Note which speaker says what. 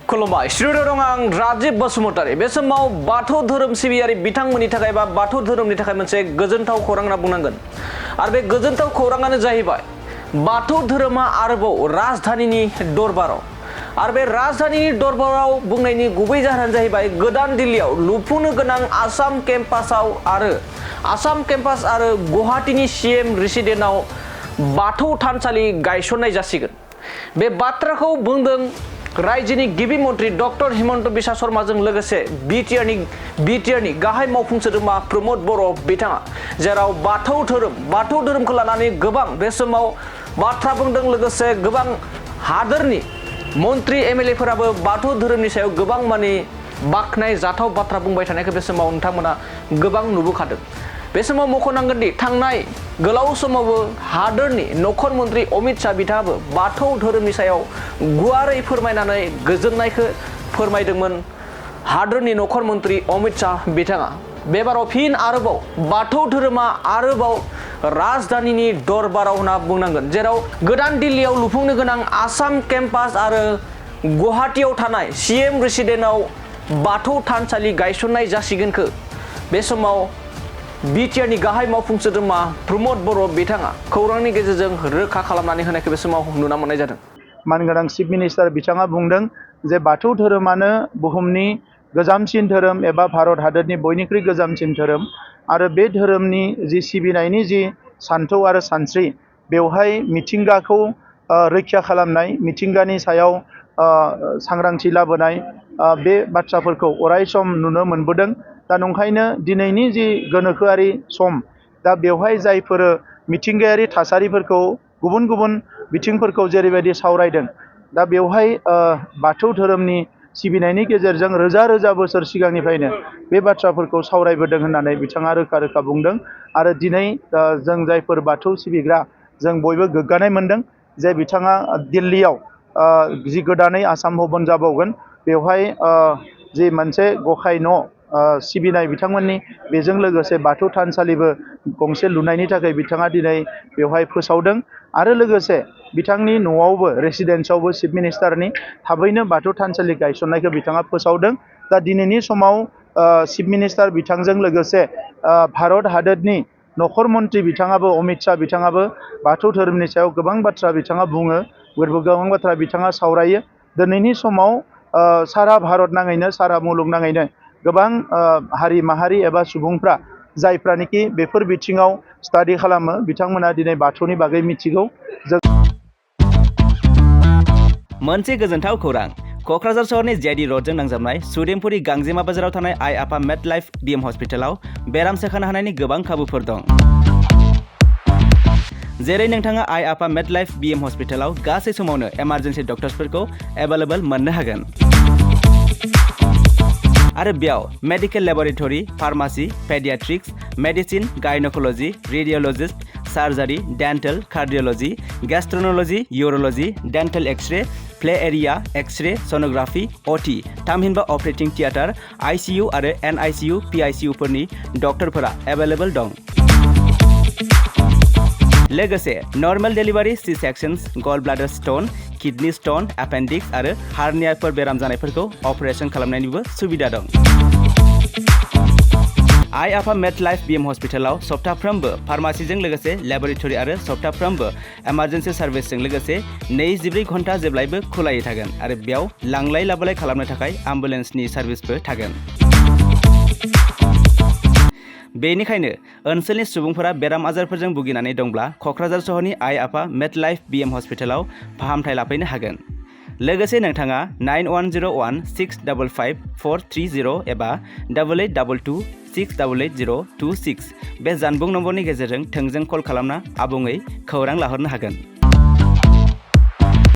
Speaker 1: खुलुमबाय स्टुडिअ दं आं राजिब बसुमतारी बे समाव बाथौ धोरोम सिबियारि बिथांमोननि थाखाय बा बाथौ धोरोमनि थाखाय मोनसे गोजोनथाव खौरां होनना बुंनांगोन आरो बे गोजोनथाव खौराङानो जाहैबाय बाथौ धोरोमा आरोबाव राजधानीनि दरबाराव आरो बे राजधानीनि दरबाराव बुंनायनि गुबै जाहोनानो जाहैबाय गोदान दिल्लीयाव लुफुंनो गोनां आसाम केम्पास आरो गुवाहाटीनि सीएम रेसिडेन्टआव बाथौ थानसालि गायसननाय जासिगोन बे बाथ्राखौ बुंदों रायजोनि गिबि मन्त्रि डक्टर हिमन्त बिश्व शर्माजों लोगोसे बिटिआरनि गाहाय मावफुं सोद्रोमा प्रमद बर' बिथाङा जेराव बाथौ धोरोमखौ लानानै गोबां बे समाव बाथ्रा बुंदों लोगोसे गोबां हादोरनि मन्त्रि एमएलएफोराबो बाथौ धोरोमनि सायाव गोबां माने बाख्नाय जाथाव बाथ्रा बुंबाय थानायखौ बे समाव नोंथांमोना गोबां नुबोखादों बे समाव मख'नांगोन दि थांनाय गोलाव समावबो हादोरनि नखर मन्त्रि अमित शाह बिथाङाबो बाथौ धोरोमनि सायाव गुवारै फोरमायनानै गोजोननायखौ फोरमायदोंमोन हादोरनि नखर मन्त्रि अमित शाह बिथाङा बेबाराव फिन आरोबाव बाथौ धोरोमा आरोबाव राजधानीनि दरबाराव होनना बुंनांगोन जेराव गोदान दिल्लीयाव लुफुंनो गोनां आसाम केम्पास आरो गुवाहाटीयाव थानाय सीएम रेसिडेन्टआव बाथौ थानसालि गायसननाय जासिगोनखौ बे समाव बिटिआरनि गाहाय मावफुं सोद्रोमा प्रमद बर' बिथाङा खौरांनि गेजेरजों रोखा खालामनानै होनायखौ बे समाव नुना मोननाय जादों।
Speaker 2: मानगोनां चिफ मिनिस्टार बिथाङा बुंदों जे बाथौ धोरोमानो बुहुमनि गोजामसिन धोरोम एबा भारत हादरनि बयनिख्रुइ गोजामसिन धोरोम आरो बे धोरोमनि जि सिबिनायनि जि सान्थौ आरो सानस्रि बेवहाय मिथिंगाखौ रैखा खालामनाय मिथिंगानि सायाव सांग्रांथि लाबोनाय बे बाथ्राफोरखौ अराय सम नुनो मोनबोदों दा नंखायनो दिनैनि जि गोनोखोआरि सम दा बेवहाय जायफोर मिथिंगायारि थासारिफोरखौ गुबुन बिथिंफोरखौ जेरैबायदि सावरायदों दा बेवहाय बाथौ धोरोमनि सिबिनायनि गेजेरजों रोजा बोसोर सिगांनिफ्रायनो बे बाथ्राफोरखौ सावरायबोदों होननानै बिथाङा रोखा बुंदों आरो दिनै जों जायफोर बाथौ सिबिग्रा जों बयबो गोग्गानाय मोनदों जे बिथाङा दिल्लीयाव जि गोदानै आसाम भवन जाबावगोन बेवहाय जि मोनसे गखाय न' सिबिनाय बिथांमोननि बेजों लोगोसे बाथौ थानसालिबो गंसे लुनायनि थाखाय बिथाङा दिनै बेवहाय फोसावदों आरो लोगोसे बिथांनि न'आवबो रेसिडेन्सआवबो चिफ मिनिस्टारनि थाबैनो बाथौ थानसालि गायसननायखौ बिथाङा फोसावदों दा दिनैनि समाव चिफ मिनिस्टार बिथांजों लोगोसे भारत हादरनि नखर मन्त्रि बिथाङाबो अमित शाह बिथाङाबो बाथौ धोरोमनि सायाव गोबां बाथ्रा बिथाङा बुङो गोबां बाथ्रा बिथाङा सावरायो दिनैनि समाव सारा भारत नाङैनो सारा मुलुग नाङैनो गोबां हारि माहारि एबा सुबुंफ्रा जायफ्रानोखि बेफोर बिथिङाव स्टाडि खालामो बिथांमोना दिनै बाथौनि बागै मिथिगौ।
Speaker 3: मोनसे गोजोनथाव खौरां क'क्राझार सहरनि जेडी रडजों नांजाबनाय सुदेमपुरी गांजेमा बाजाराव थानाय आइ आफा मेड लाइफ बीएम हस्पिटालाव बेराम सोखानो हानायनि गोबां खाबुफोर दं जेरै नोंथाङा आइ आफा मेड लाइफ बीएम हस्पिटालाव गासै समावनो इमार्जेन्सि डक्टर्सफोरखौ एभेलेबल मोननो हागोन आरो बेयाव medical laboratory pharmacy paediatrics medicine gynaecology radiologist surgery dental cardiology gastroenterology urology dental X-ray play area X-ray sonography OT थामहिनबा ऑपरेटिंग थिएटर आईसीयू आरो एनआईसीयू पीआईसीयू फोरनि डक्टरफोरा एभेलेबल दं लोगोसे normal delivery C sections gall bladder stone kidney stone appendix आरो हार्नियाफोर बेराम जानायफोरखौ अपारेशन खालामनायनिबो सुबिदा दं आइ आफा मेड लाइफ बीएम हस्पिटालाव सप्ताफ्रोमबो फार्मासीजों लोगोसे लेबरेटरी आरो सप्ताफ्रोमबो इमार्जेन्सि सार्भिसजों लोगोसे 24 घन्टा जेब्लायबो खुलायै थागोन आरो बेयाव लांलाय लाबोलाय खालामनो थाखाय एम्बुलेन्सनि सार्भिसबो थागोन बेनिखायनो ओनसोलनि सुबुंफोरा बेराम आजारफोरजों भुगिनानै दंब्ला क'क्राझार सहरनि आइ आफा मेड लाइफ बीएम हस्पिटालाव फाहामथाय लाफैनो हागोन लोगोसे नोंथाङा 9101655430 एबा 8822688026 बे जानबुं नम्बरनि गेजेरजों थोंजों कल खालामना आबुङै खौरां लाहरनो हागोन।